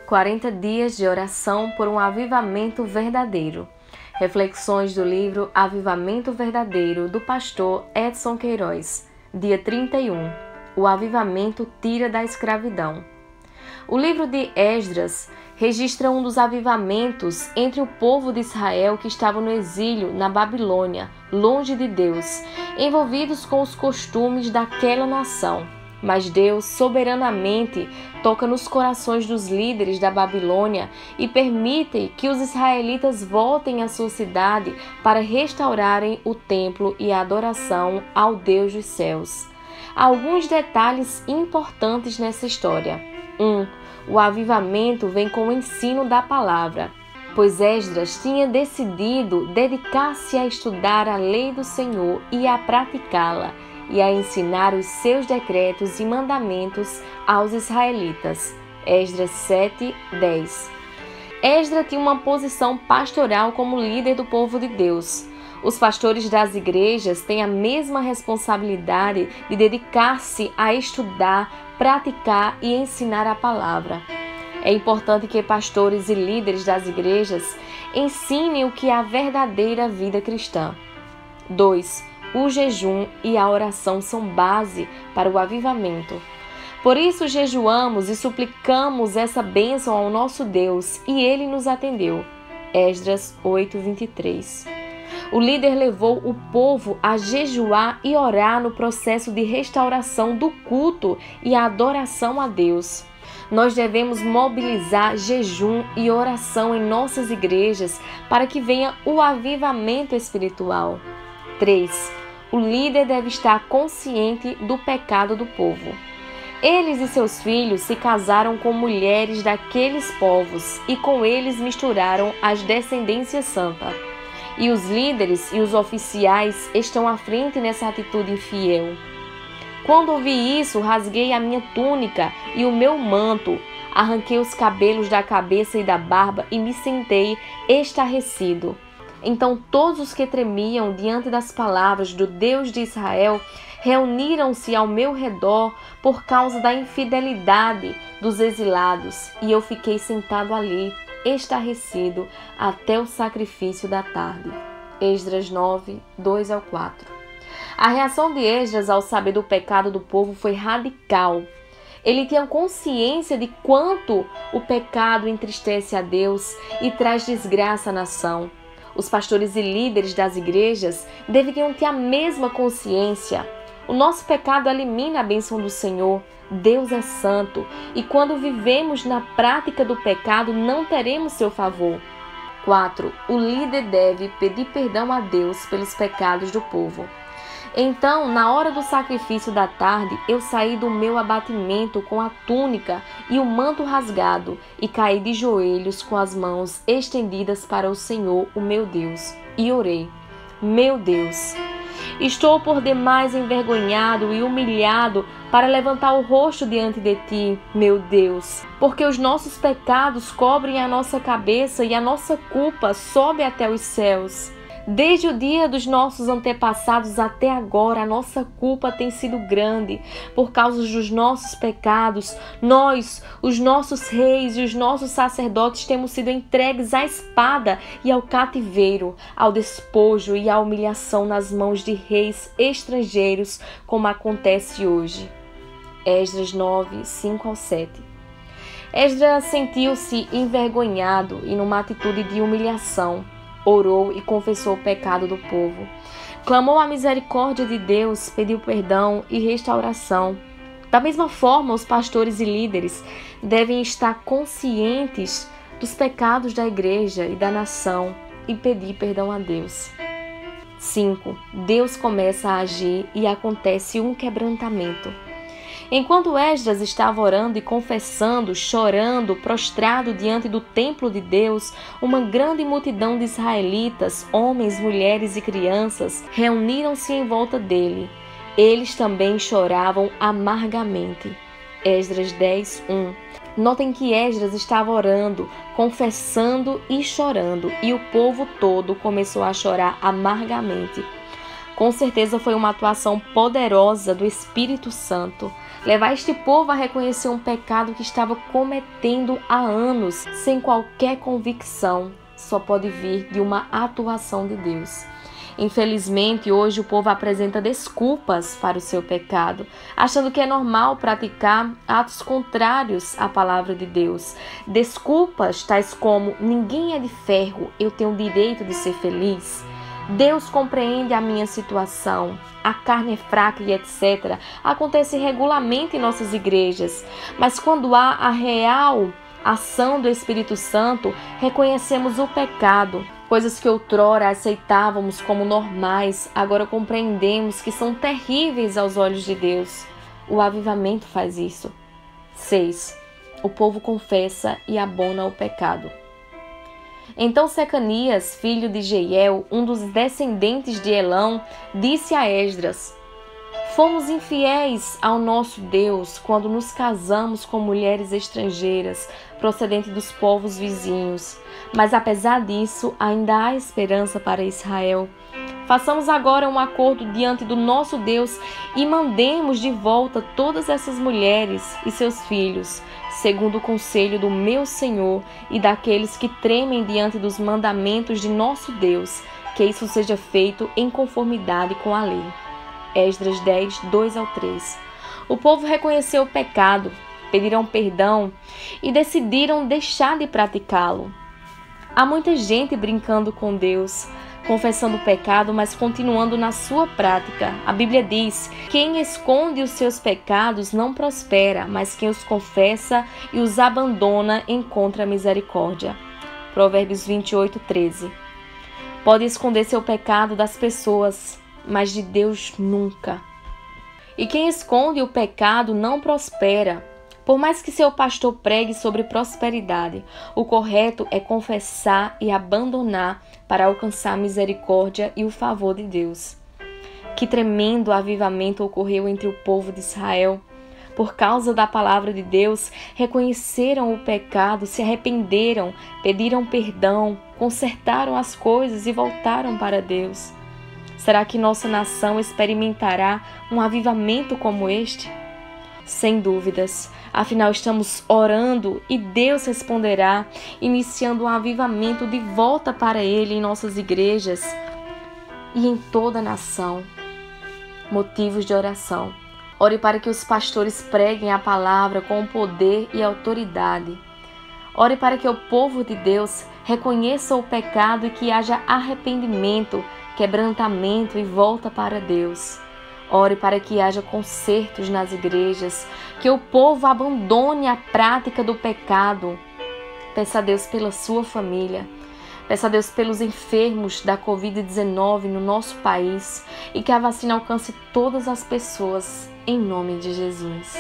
40 dias de oração por um avivamento verdadeiro. Reflexões do livro Avivamento Verdadeiro, do pastor Edson Queiroz. Dia 31. O avivamento tira da escravidão. O livro de Esdras registra um dos avivamentos entre o povo de Israel que estava no exílio na Babilônia, longe de Deus, envolvidos com os costumes daquela nação. Mas Deus, soberanamente, toca nos corações dos líderes da Babilônia e permite que os israelitas voltem à sua cidade para restaurarem o templo e a adoração ao Deus dos céus. Há alguns detalhes importantes nessa história. 1. O avivamento vem com o ensino da palavra, pois Esdras tinha decidido dedicar-se a estudar a lei do Senhor e a praticá-la, e a ensinar os seus decretos e mandamentos aos israelitas. Esdras 7:10. Esdras tinha uma posição pastoral como líder do povo de Deus. Os pastores das igrejas têm a mesma responsabilidade de dedicar-se a estudar, praticar e ensinar a palavra. É importante que pastores e líderes das igrejas ensinem o que é a verdadeira vida cristã. 2. O jejum e a oração são base para o avivamento. Por isso jejuamos e suplicamos essa bênção ao nosso Deus, e Ele nos atendeu. Esdras 8:23. O líder levou o povo a jejuar e orar no processo de restauração do culto e a adoração a Deus. Nós devemos mobilizar jejum e oração em nossas igrejas para que venha o avivamento espiritual. 3. O líder deve estar consciente do pecado do povo. Eles e seus filhos se casaram com mulheres daqueles povos e com eles misturaram as descendências santas. E os líderes e os oficiais estão à frente nessa atitude infiel. Quando ouvi isso, rasguei a minha túnica e o meu manto, arranquei os cabelos da cabeça e da barba e me sentei estarrecido. Então todos os que tremiam diante das palavras do Deus de Israel reuniram-se ao meu redor por causa da infidelidade dos exilados, e eu fiquei sentado ali, estarrecido, até o sacrifício da tarde. Esdras 9, 2-4. A reação de Esdras ao saber do pecado do povo foi radical. Ele tinha consciência de quanto o pecado entristece a Deus e traz desgraça à nação. Os pastores e líderes das igrejas deveriam ter a mesma consciência. O nosso pecado elimina a bênção do Senhor. Deus é santo e quando vivemos na prática do pecado não teremos seu favor. 4. O líder deve pedir perdão a Deus pelos pecados do povo. Então, na hora do sacrifício da tarde, eu saí do meu abatimento com a túnica e o manto rasgado e caí de joelhos com as mãos estendidas para o Senhor, o meu Deus, e orei: Meu Deus, estou por demais envergonhado e humilhado para levantar o rosto diante de ti, meu Deus, porque os nossos pecados cobrem a nossa cabeça e a nossa culpa sobe até os céus. Desde o dia dos nossos antepassados até agora, a nossa culpa tem sido grande. Por causa dos nossos pecados, nós, os nossos reis e os nossos sacerdotes, temos sido entregues à espada e ao cativeiro, ao despojo e à humilhação nas mãos de reis estrangeiros, como acontece hoje. Esdras 9, 5-7. Esdras sentiu-se envergonhado e numa atitude de humilhação. Orou e confessou o pecado do povo. Clamou a misericórdia de Deus, pediu perdão e restauração. Da mesma forma, os pastores e líderes devem estar conscientes dos pecados da igreja e da nação e pedir perdão a Deus. 5. Deus começa a agir e acontece um quebrantamento. Enquanto Esdras estava orando e confessando, chorando, prostrado diante do templo de Deus, uma grande multidão de israelitas, homens, mulheres e crianças, reuniram-se em volta dele. Eles também choravam amargamente. Esdras 10:1. Notem que Esdras estava orando, confessando e chorando, e o povo todo começou a chorar amargamente. Com certeza foi uma atuação poderosa do Espírito Santo. Levar este povo a reconhecer um pecado que estava cometendo há anos, sem qualquer convicção, só pode vir de uma atuação de Deus. Infelizmente, hoje o povo apresenta desculpas para o seu pecado, achando que é normal praticar atos contrários à palavra de Deus. Desculpas tais como: ninguém é de ferro, eu tenho o direito de ser feliz. Deus compreende a minha situação, a carne é fraca e etc. Acontece regularmente em nossas igrejas, mas quando há a real ação do Espírito Santo, reconhecemos o pecado. Coisas que outrora aceitávamos como normais, agora compreendemos que são terríveis aos olhos de Deus. O avivamento faz isso. 6. O povo confessa e abona o pecado. Então Secanias, filho de Jeiel, um dos descendentes de Elão, disse a Esdras: fomos infiéis ao nosso Deus quando nos casamos com mulheres estrangeiras, procedentes dos povos vizinhos. Mas apesar disso, ainda há esperança para Israel. Façamos agora um acordo diante do nosso Deus e mandemos de volta todas essas mulheres e seus filhos, segundo o conselho do meu Senhor e daqueles que tremem diante dos mandamentos de nosso Deus, que isso seja feito em conformidade com a lei. Esdras 10, 2-3. O povo reconheceu o pecado, pediram perdão e decidiram deixar de praticá-lo. Há muita gente brincando com Deus, confessando o pecado, mas continuando na sua prática. A Bíblia diz: quem esconde os seus pecados não prospera, mas quem os confessa e os abandona encontra misericórdia. Provérbios 28, 13. Pode esconder seu pecado das pessoas, mas de Deus nunca. E quem esconde o pecado não prospera. Por mais que seu pastor pregue sobre prosperidade, o correto é confessar e abandonar para alcançar a misericórdia e o favor de Deus. Que tremendo avivamento ocorreu entre o povo de Israel. Por causa da palavra de Deus, reconheceram o pecado, se arrependeram, pediram perdão, consertaram as coisas e voltaram para Deus. Será que nossa nação experimentará um avivamento como este? Sem dúvidas, afinal estamos orando e Deus responderá, iniciando um avivamento de volta para Ele em nossas igrejas e em toda a nação. Motivos de oração. Ore para que os pastores preguem a palavra com poder e autoridade. Ore para que o povo de Deus reconheça o pecado e que haja arrependimento, quebrantamento e volta para Deus. Ore para que haja concertos nas igrejas, que o povo abandone a prática do pecado. Peça a Deus pela sua família. Peça a Deus pelos enfermos da Covid-19 no nosso país e que a vacina alcance todas as pessoas, em nome de Jesus.